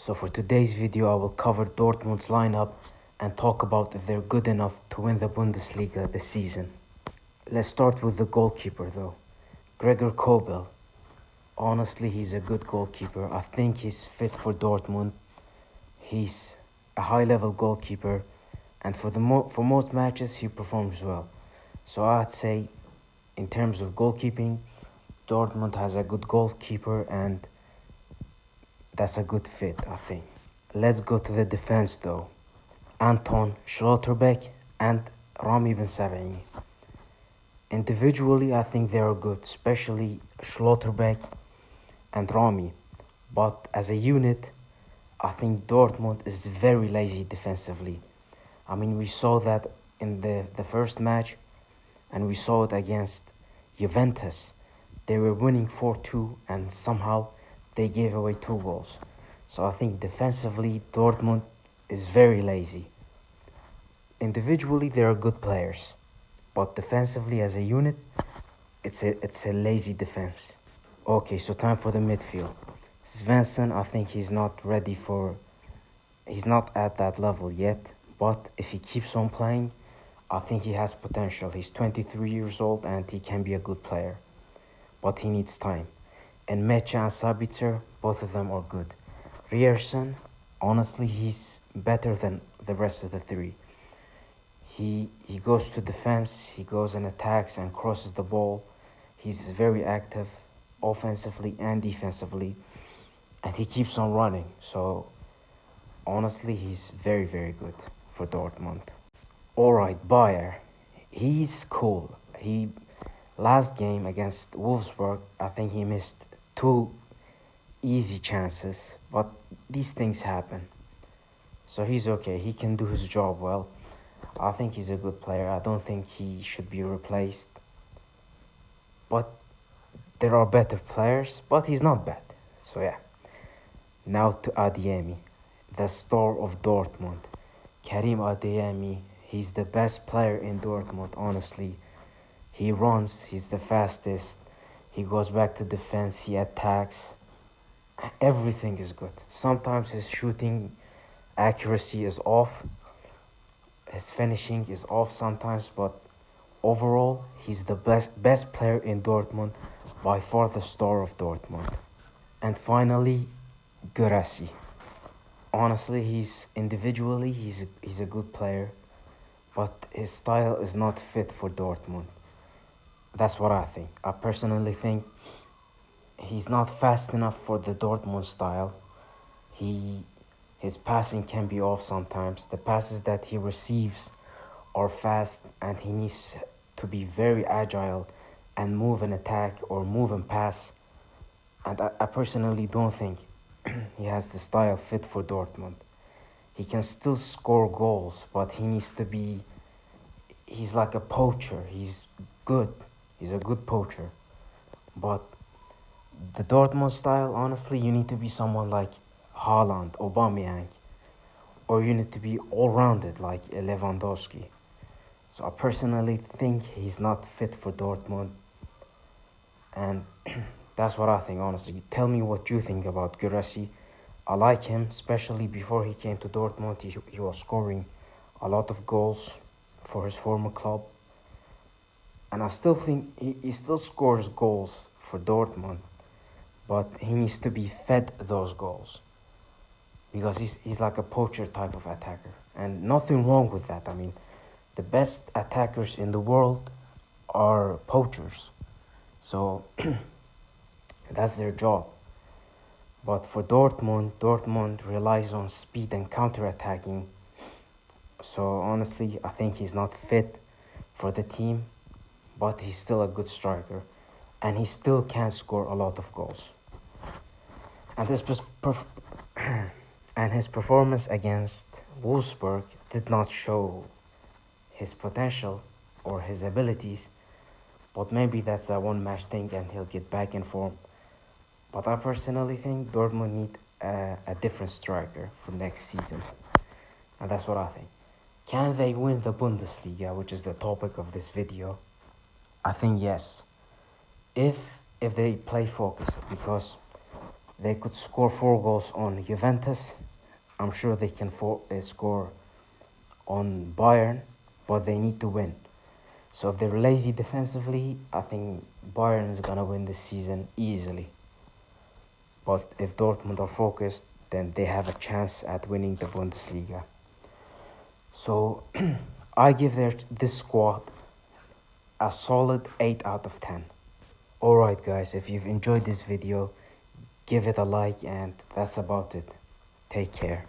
So for today's video, I will cover Dortmund's lineup and talk about if they're good enough to win the Bundesliga this season. Let's start with the goalkeeper though. Gregor Kobel. Honestly, he's a good goalkeeper. I think he's fit for Dortmund. He's a high-level goalkeeper, and for most matches he performs well. So I'd say, in terms of goalkeeping, Dortmund has a good goalkeeper, and that's a good fit, I think. Let's go to the defense though. Anton Schlotterbeck and Rami Ben Sabini. Individually, I think they are good, especially Schlotterbeck and Rami. But as a unit, I think Dortmund is very lazy defensively. I mean, we saw that in the first match, and we saw it against Juventus. They were winning 4-2, and somehow they gave away 2 goals. So I think defensively, Dortmund is very lazy. Individually, they are good players, but defensively as a unit, it's a lazy defense. Okay, so time for the midfield. Svensson, I think he's not at that level yet, but if he keeps on playing, I think he has potential. He's 23 years old and he can be a good player, but he needs time. And Mecha and Sabitzer, both of them are good. Rierson, honestly, he's better than the rest of the 3. He goes to defense, he goes and attacks and crosses the ball. He's very active offensively and defensively, and he keeps on running. So honestly, he's very, very good for Dortmund. Alright, Bayer. He's cool. Last game against Wolfsburg, I think he missed 2 easy chances, but these things happen. So he's okay. He can do his job well. I think he's a good player. I don't think he should be replaced. But there are better players, but he's not bad. So yeah. Now to Adeyemi, the star of Dortmund. Karim Adeyemi, he's the best player in Dortmund, honestly. He runs, he's the fastest. He goes back to defense, he attacks. Everything is good. Sometimes his shooting accuracy is off. His finishing is off sometimes, but overall, he's the best player in Dortmund, by far the star of Dortmund. And finally, Guirassy. Honestly, he's a good player, but his style is not fit for Dortmund. That's what I think. I personally think he's not fast enough for the Dortmund style. His passing can be off sometimes. The passes that he receives are fast, and he needs to be very agile and move and attack or move and pass. And I personally don't think he has the style fit for Dortmund. He can still score goals, but he's like a poacher. He's good. He's a good poacher. But the Dortmund style, honestly, you need to be someone like Haaland, Aubameyang, or you need to be all-rounded like Lewandowski. So I personally think he's not fit for Dortmund, and that's what I think, honestly. Tell me what you think about Guirassy. I like him, especially before he came to Dortmund. He was scoring a lot of goals for his former club, and I still think he still scores goals for Dortmund, but he needs to be fed those goals, because he's like a poacher type of attacker, and nothing wrong with that. I mean, the best attackers in the world are poachers, so that's their job. But for Dortmund relies on speed and counter-attacking. So honestly, I think he's not fit for the team, but he's still a good striker, and he still can score a lot of goals. And his performance against Wolfsburg did not show his potential or his abilities, but maybe that's a one-match thing and he'll get back in form. But I personally think Dortmund need a different striker for next season, and that's what I think. Can they win the Bundesliga, which is the topic of this video? I think yes, if they play focused, because They could score 4 goals on Juventus. I'm sure they can score on Bayern, but they need to win. So if they're lazy defensively, I think Bayern is gonna win this season easily. But if Dortmund are focused, then they have a chance at winning the Bundesliga. So I give this squad a solid 8 out of 10. Alright guys, if you've enjoyed this video, give it a like, and that's about it. Take care.